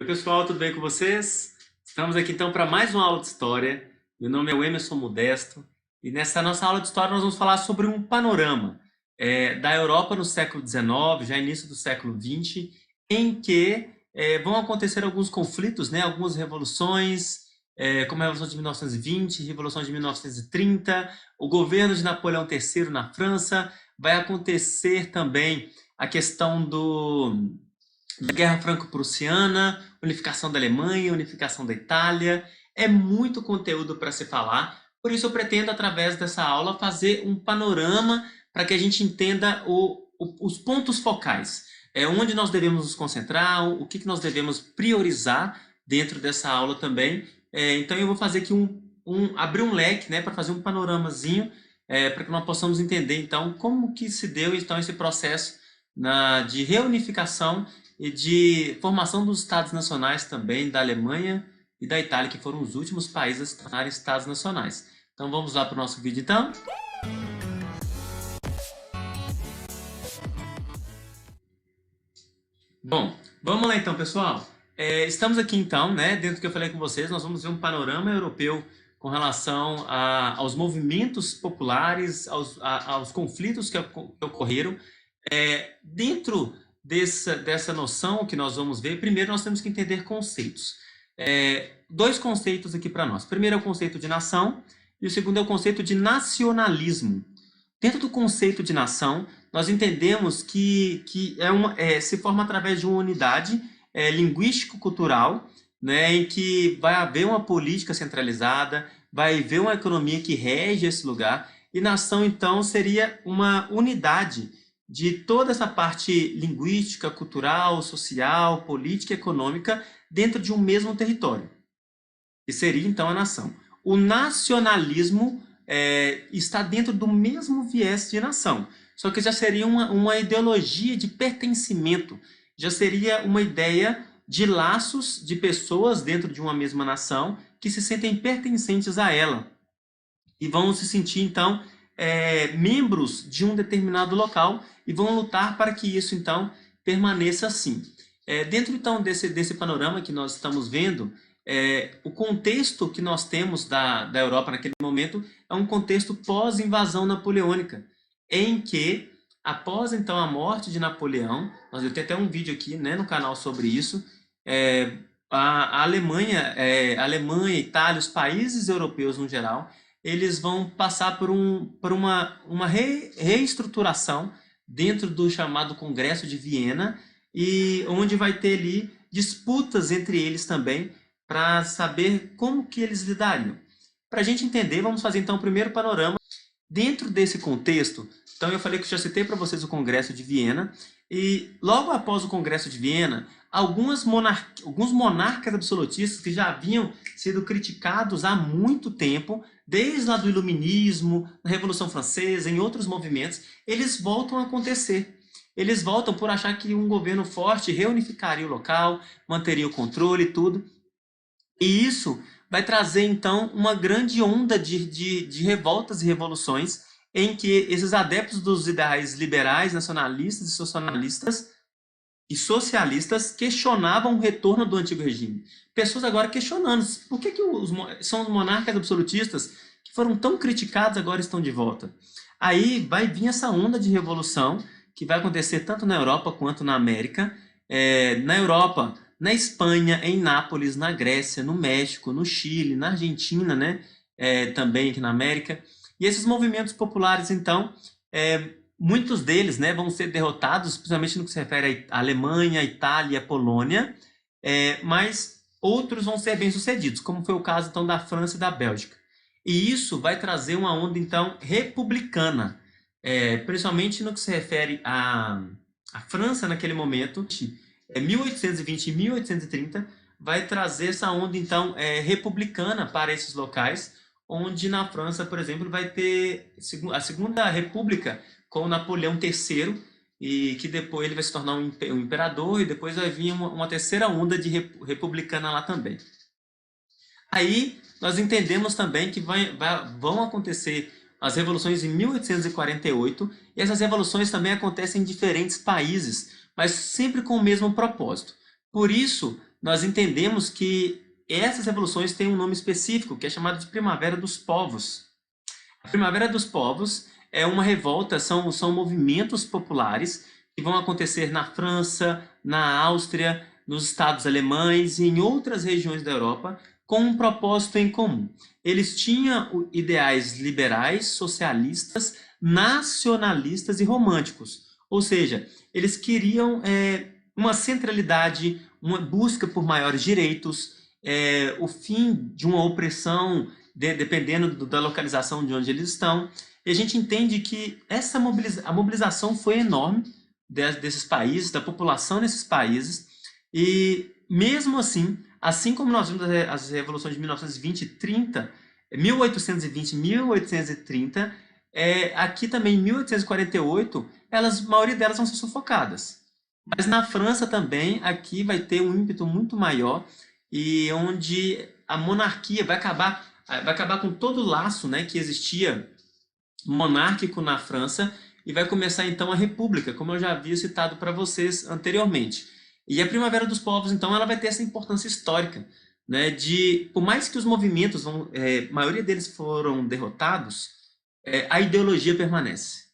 Oi, pessoal, tudo bem com vocês? Estamos aqui então para mais uma aula de história. Meu nome é Emerson Modesto e nessa nossa aula de história nós vamos falar sobre um panorama da Europa no século XIX, já início do século XX, em que vão acontecer alguns conflitos, né, algumas revoluções, como a Revolução de 1920, Revolução de 1930, o governo de Napoleão III na França, vai acontecer também a questão da Guerra Franco-Prussiana, unificação da Alemanha, unificação da Itália. É muito conteúdo para se falar, por isso eu pretendo, através dessa aula, fazer um panorama para que a gente entenda os pontos focais, onde nós devemos nos concentrar, o que nós devemos priorizar dentro dessa aula também. Então eu vou fazer aqui abrir um leque, né, para fazer um panoramazinho, para que nós possamos entender então como que se deu então esse processo de reunificação e de formação dos Estados Nacionais também, da Alemanha e da Itália, que foram os últimos países a se tornarem Estados Nacionais. Então vamos lá para o nosso vídeo então? Bom, vamos lá então, pessoal. Estamos aqui então, né, dentro do que eu falei com vocês, nós vamos ver um panorama europeu com relação aos movimentos populares, aos conflitos que ocorreram. Dentro dessa noção que nós vamos ver, primeiro nós temos que entender conceitos. Dois conceitos aqui para nós. Primeiro é o conceito de nação e o segundo é o conceito de nacionalismo. Dentro do conceito de nação, nós entendemos que se forma através de uma unidade linguístico-cultural, né, em que vai haver uma política centralizada, vai haver uma economia que rege esse lugar, e nação, então, seria uma unidade de toda essa parte linguística, cultural, social, política e econômica dentro de um mesmo território, que seria então a nação. O nacionalismo está dentro do mesmo viés de nação, só que já seria uma ideologia de pertencimento, já seria uma ideia de laços de pessoas dentro de uma mesma nação que se sentem pertencentes a ela e vão se sentir então membros de um determinado local e vão lutar para que isso então permaneça assim. Dentro então desse panorama que nós estamos vendo, o contexto que nós temos da Europa naquele momento é um contexto pós-invasão napoleônica, em que, após então a morte de Napoleão, eu tenho até um vídeo aqui, né, no canal sobre isso, a Alemanha, a Itália, os países europeus no geral, eles vão passar por uma reestruturação dentro do chamado Congresso de Viena, e onde vai ter ali disputas entre eles também para saber como que eles lidariam. Para a gente entender, vamos fazer então o primeiro panorama. Dentro desse contexto, então eu falei que eu já citei para vocês o Congresso de Viena, e logo após o Congresso de Viena, alguns monarcas absolutistas que já haviam sido criticados há muito tempo, desde lá do Iluminismo, na Revolução Francesa, em outros movimentos, eles voltam a acontecer. Eles voltam por achar que um governo forte reunificaria o local, manteria o controle e tudo. E isso vai trazer, então, uma grande onda de revoltas e revoluções em que esses adeptos dos ideais liberais, nacionalistas e socialistas questionavam o retorno do antigo regime. Pessoas agora questionando por que são os monarcas absolutistas que foram tão criticados agora estão de volta. Aí vai vir essa onda de revolução que vai acontecer tanto na Europa quanto na América. Na Europa, na Espanha, em Nápoles, na Grécia, no México, no Chile, na Argentina, né? Também aqui na América. E esses movimentos populares, então, muitos deles, né, vão ser derrotados, principalmente no que se refere à Alemanha, à Itália, à Polônia, mas outros vão ser bem-sucedidos, como foi o caso então da França e da Bélgica. E isso vai trazer uma onda então republicana, principalmente no que se refere à França naquele momento. 1820 e 1830 vai trazer essa onda então republicana para esses locais, onde na França, por exemplo, vai ter a Segunda República com Napoleão III, e que depois ele vai se tornar um imperador, e depois vai vir uma terceira onda de republicana lá também. Aí nós entendemos também que vão acontecer as revoluções em 1848, e essas revoluções também acontecem em diferentes países, mas sempre com o mesmo propósito. Por isso, nós entendemos que essas revoluções têm um nome específico, que é chamado de Primavera dos Povos. A Primavera dos Povos é uma revolta, são movimentos populares que vão acontecer na França, na Áustria, nos estados alemães e em outras regiões da Europa, com um propósito em comum. Eles tinham ideais liberais, socialistas, nacionalistas e românticos. Ou seja, eles queriam uma centralidade, uma busca por maiores direitos, o fim de uma opressão, dependendo da localização de onde eles estão. E a gente entende que a mobilização foi enorme desses países, da população nesses países, e mesmo assim como nós vimos as revoluções de 1920 e 30, 1820 e 1830, aqui também em 1848, a maioria delas vão ser sufocadas. Mas na França também, aqui vai ter um ímpeto muito maior, e onde a monarquia vai acabar com todo o laço, né, que existia monárquico na França, e vai começar então a república, como eu já havia citado para vocês anteriormente. E a Primavera dos Povos, então, ela vai ter essa importância histórica, né, por mais que os movimentos, a maioria deles foram derrotados, a ideologia permanece,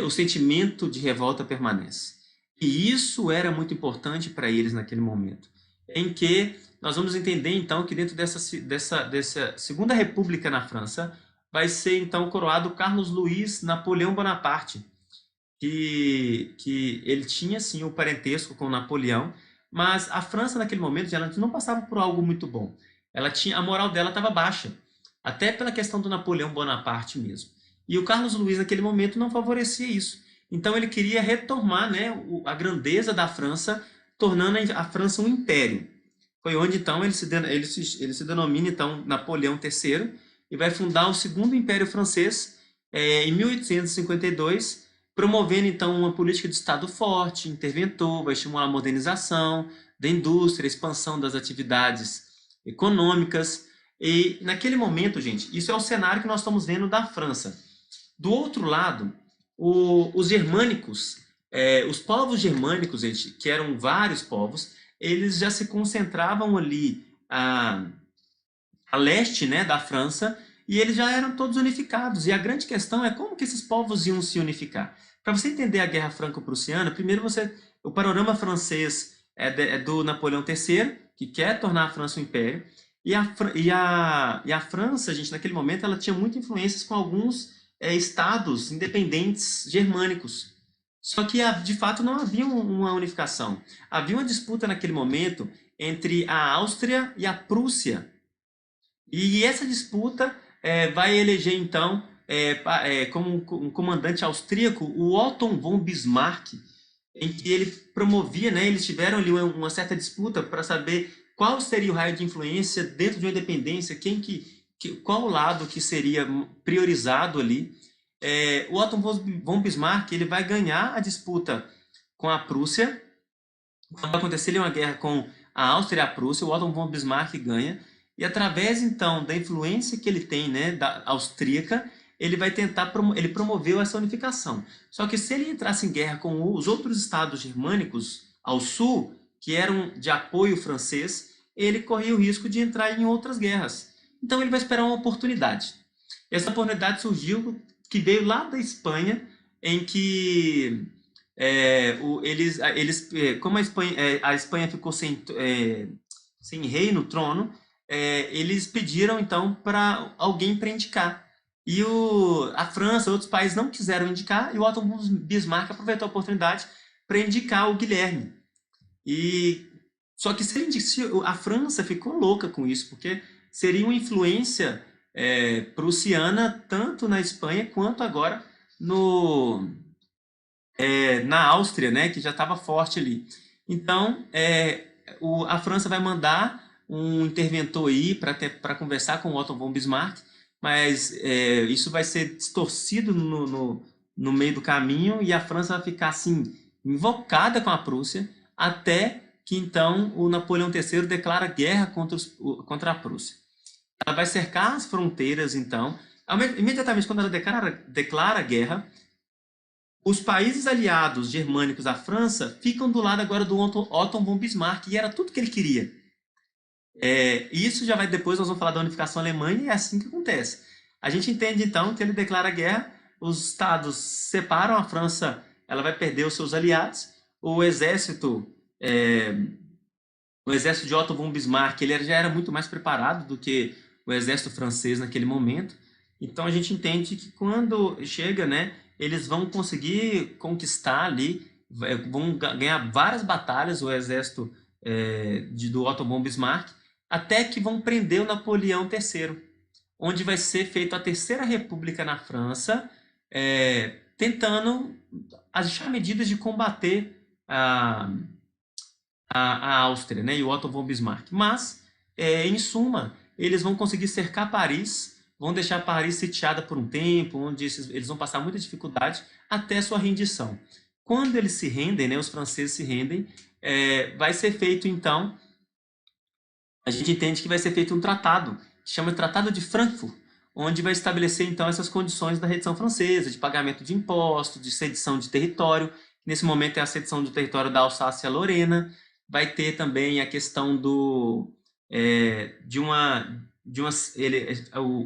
o sentimento de revolta permanece. E isso era muito importante para eles naquele momento, em que nós vamos entender, então, que dentro dessa Segunda República na França, vai ser, então, coroado Carlos Luiz Napoleão Bonaparte, que ele tinha, sim, o parentesco com Napoleão, mas a França, naquele momento, ela não passava por algo muito bom. A moral dela estava baixa, até pela questão do Napoleão Bonaparte mesmo. E o Carlos Luiz, naquele momento, não favorecia isso. Então, ele queria retomar, né, a grandeza da França, tornando a França um império. Foi onde, então, ele se denomina, então, Napoleão III, e vai fundar o Segundo Império Francês em 1852, promovendo, então, uma política de Estado forte, interventor, vai estimular a modernização da indústria, a expansão das atividades econômicas. E, naquele momento, gente, isso é o cenário que nós estamos vendo da França. Do outro lado, os germânicos, os povos germânicos, gente, que eram vários povos, eles já se concentravam ali a leste, né, da França, e eles já eram todos unificados. E a grande questão é como que esses povos iam se unificar. Para você entender a Guerra Franco-Prussiana, primeiro o panorama francês é do Napoleão III, que quer tornar a França um império, e a França, gente, naquele momento, ela tinha muitas influências com alguns estados independentes germânicos. Só que, de fato, não havia uma unificação. Havia uma disputa naquele momento entre a Áustria e a Prússia. E essa disputa vai eleger, então, como um comandante austríaco, o Otto von Bismarck, em que ele promovia, né, eles tiveram ali uma certa disputa para saber qual seria o raio de influência dentro de uma independência, qual o lado que seria priorizado ali. O Otto von Bismarck ele vai ganhar a disputa com a Prússia. Quando vai acontecer uma guerra com a Áustria e a Prússia, o Otto von Bismarck ganha. E através, então, da influência que ele tem, né, da austríaca, ele vai tentar, ele promoveu essa unificação. Só que se ele entrasse em guerra com os outros estados germânicos ao sul, que eram de apoio francês, ele corria o risco de entrar em outras guerras. Então ele vai esperar uma oportunidade. Essa oportunidade surgiu, que veio lá da Espanha, em que como a Espanha ficou sem rei no trono, eles pediram, então, para alguém para indicar. E a França e outros países não quiseram indicar, e o Otto von Bismarck aproveitou a oportunidade para indicar o Guilherme. Só que a França ficou louca com isso, porque seria uma influência prussiana tanto na Espanha quanto agora na Áustria, né, que já estava forte ali. Então, a França vai mandar um interventor aí para conversar com o Otto von Bismarck, mas isso vai ser distorcido no meio do caminho, e a França vai ficar assim invocada com a Prússia, até que então o Napoleão III declara guerra contra a Prússia. Ela vai cercar as fronteiras, então, imediatamente quando ela declara guerra, os países aliados germânicos à França ficam do lado agora do Otto von Bismarck, e era tudo que ele queria. Isso já vai depois, nós vamos falar da unificação alemã, e é assim que acontece. A gente entende então que ele declara guerra, os estados separam, a França ela vai perder os seus aliados, o exército, é, o exército de Otto von Bismarck ele já era muito mais preparado do que o exército francês naquele momento. Então a gente entende que quando chega, né, eles vão conseguir conquistar ali, vão ganhar várias batalhas, o exército do Otto von Bismarck, até que vão prender o Napoleão III, onde vai ser feita a Terceira República na França, tentando achar medidas de combater a Áustria, né, e o Otto von Bismarck. Mas, em suma, eles vão conseguir cercar Paris, vão deixar Paris sitiada por um tempo, onde eles vão passar muita dificuldade até sua rendição. Quando eles se rendem, né, os franceses se rendem, vai ser feito, então, a gente entende que vai ser feito um tratado, que chama de Tratado de Frankfurt, onde vai estabelecer, então, essas condições da rendição francesa, de pagamento de impostos, de cedição de território. Nesse momento é a cedição do território da Alsácia-Lorena. Vai ter também a questão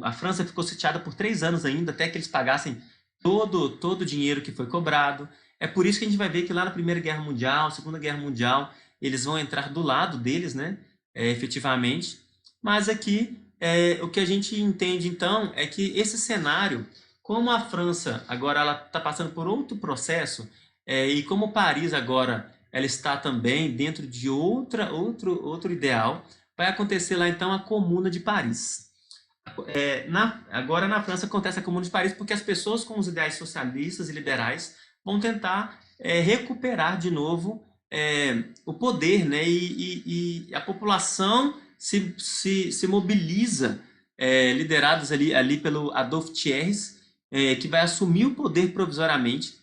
a França ficou sitiada por 3 anos ainda, até que eles pagassem todo o dinheiro que foi cobrado. É por isso que a gente vai ver que lá na Primeira Guerra Mundial, Segunda Guerra Mundial, eles vão entrar do lado deles, né, efetivamente. Mas aqui, o que a gente entende, então, é que esse cenário, como a França agora ela está passando por outro processo, e como Paris agora ela está também dentro de outro ideal, vai acontecer lá, então, a Comuna de Paris. Agora, na França, acontece a Comuna de Paris porque as pessoas com os ideais socialistas e liberais vão tentar recuperar de novo o poder, né? E a população se mobiliza, liderados ali pelo Adolphe Thiers, que vai assumir o poder provisoriamente,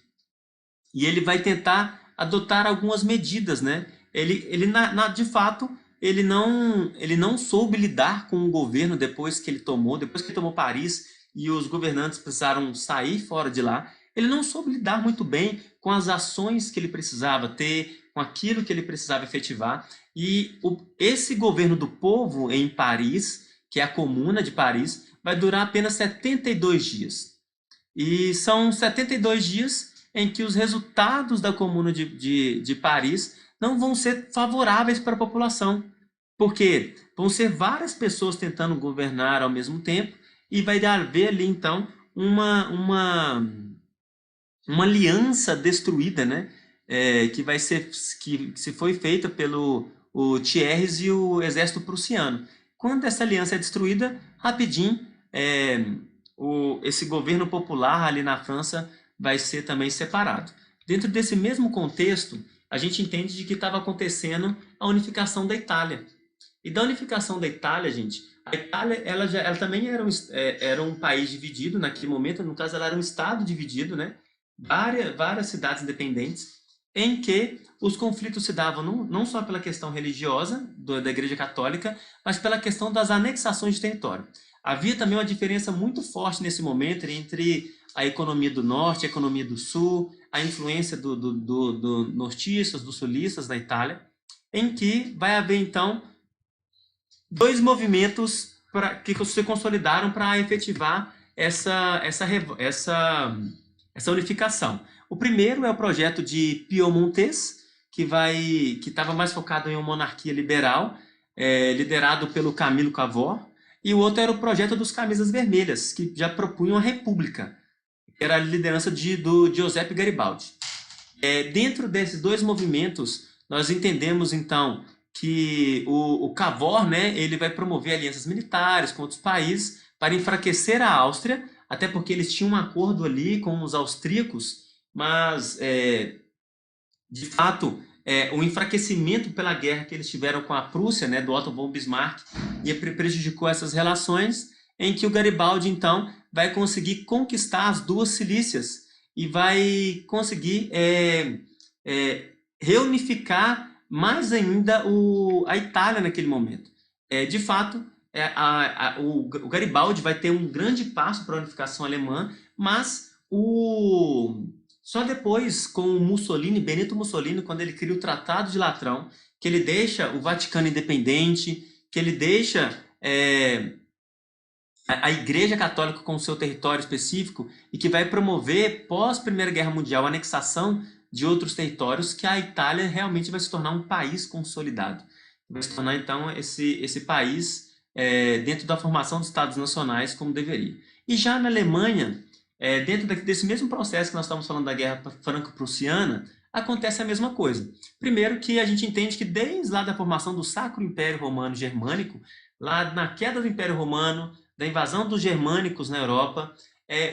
e ele vai tentar adotar algumas medidas, né? De fato, ele não soube lidar com o governo depois que ele tomou Paris e os governantes precisaram sair fora de lá. Ele não soube lidar muito bem com as ações que ele precisava ter, com aquilo que ele precisava efetivar. E esse governo do povo em Paris, que é a Comuna de Paris, vai durar apenas 72 dias. E são 72 dias em que os resultados da Comuna de Paris não vão ser favoráveis para a população, porque vão ser várias pessoas tentando governar ao mesmo tempo, e vai haver ali, então, uma aliança destruída, né? Que se foi feita pelo Thiers e o exército prussiano. Quando essa aliança é destruída, rapidinho, esse governo popular ali na França vai ser também separado. Dentro desse mesmo contexto, a gente entende de que estava acontecendo a unificação da Itália. E da unificação da Itália, gente, a Itália ela também era um país dividido naquele momento, no caso ela era um estado dividido, né? Várias cidades independentes, em que os conflitos se davam não só pela questão religiosa da Igreja Católica, mas pela questão das anexações de território. Havia também uma diferença muito forte nesse momento entre a economia do norte, a economia do sul, a influência do nortistas, dos sulistas da Itália, em que vai haver, então, 2 movimentos que se consolidaram para efetivar essa unificação. O primeiro é o projeto de Piedmontese, que estava mais focado em uma monarquia liberal, liderado pelo Camilo Cavour, e o outro era o projeto dos Camisas Vermelhas, que já propunham a república, que era a liderança do Giuseppe Garibaldi. Dentro desses 2 movimentos, nós entendemos, então, que o Cavour, né, ele vai promover alianças militares com outros países para enfraquecer a Áustria, até porque eles tinham um acordo ali com os austríacos, mas, de fato, o enfraquecimento pela guerra que eles tiveram com a Prússia, né, do Otto von Bismarck, prejudicou essas relações, em que o Garibaldi, então, vai conseguir conquistar as 2 Cilícias e vai conseguir reunificar mais ainda a Itália naquele momento. De fato, o Garibaldi vai ter um grande passo para a unificação alemã, mas Só depois, com o Mussolini, Benito Mussolini, quando ele cria o Tratado de Latrão, que ele deixa o Vaticano independente, que ele deixa a Igreja Católica com o seu território específico e que vai promover, pós Primeira Guerra Mundial, a anexação de outros territórios, que a Itália realmente vai se tornar um país consolidado. Vai se tornar, então, esse país dentro da formação dos Estados Nacionais como deveria. E já na Alemanha, dentro desse mesmo processo que nós estamos falando da Guerra Franco-Prussiana, acontece a mesma coisa. Primeiro que a gente entende que desde lá da formação do Sacro Império Romano Germânico, lá na queda do Império Romano, da invasão dos germânicos na Europa,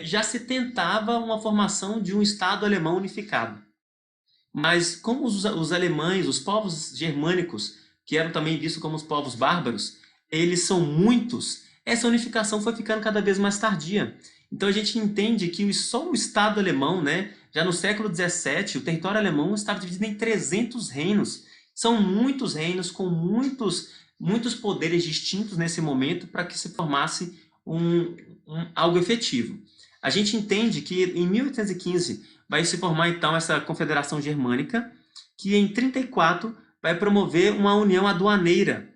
já se tentava uma formação de um Estado alemão unificado. Mas como os alemães, os povos germânicos, que eram também vistos como os povos bárbaros, eles são muitos, essa unificação foi ficando cada vez mais tardia. Então a gente entende que só o Estado alemão, né, já no século XVII, o território alemão estava dividido em 300 reinos. São muitos reinos com muitos poderes distintos nesse momento para que se formasse algo efetivo. A gente entende que em 1815 vai se formar então essa Confederação Germânica, que em 34 vai promover uma união aduaneira,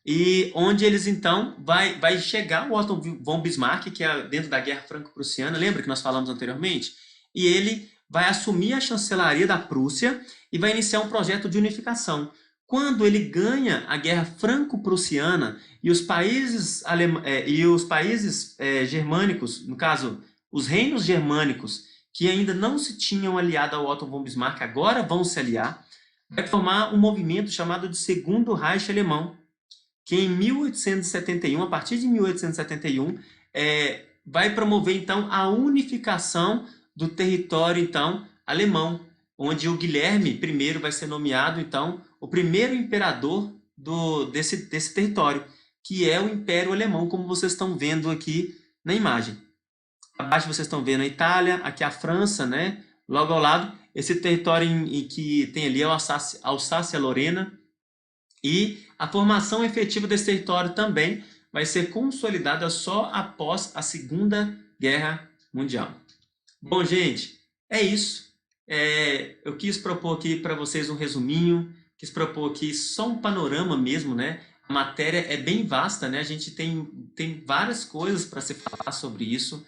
e onde eles então vai chegar o Otto von Bismarck, que é dentro da Guerra Franco-Prussiana, lembra que nós falamos anteriormente? E ele vai assumir a chancelaria da Prússia e vai iniciar um projeto de unificação. Quando ele ganha a Guerra Franco-Prussiana e os países germânicos, no caso, os reinos germânicos, que ainda não se tinham aliado ao Otto von Bismarck, agora vão se aliar, vai formar um movimento chamado de Segundo Reich Alemão, que em 1871, a partir de 1871, vai promover então a unificação do território então alemão, onde o Guilherme I vai ser nomeado então o primeiro imperador desse território, que é o Império Alemão, como vocês estão vendo aqui na imagem. Abaixo vocês estão vendo a Itália, aqui a França, né? Logo ao lado, esse território que tem ali é a Alsácia-Lorena. E a formação efetiva desse território também vai ser consolidada só após a Segunda Guerra Mundial. Bom, gente, é isso. Eu quis propor aqui para vocês um resuminho, quis propor aqui só um panorama mesmo, né? A matéria é bem vasta, né? A gente tem várias coisas para se falar sobre isso.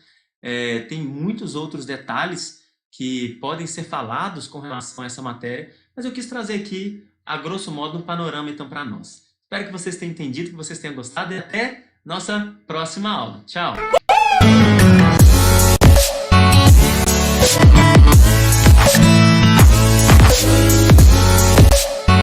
Tem muitos outros detalhes que podem ser falados com relação a essa matéria, mas eu quis trazer aqui, a grosso modo, um panorama então para nós. Espero que vocês tenham entendido, que vocês tenham gostado e até nossa próxima aula. Tchau!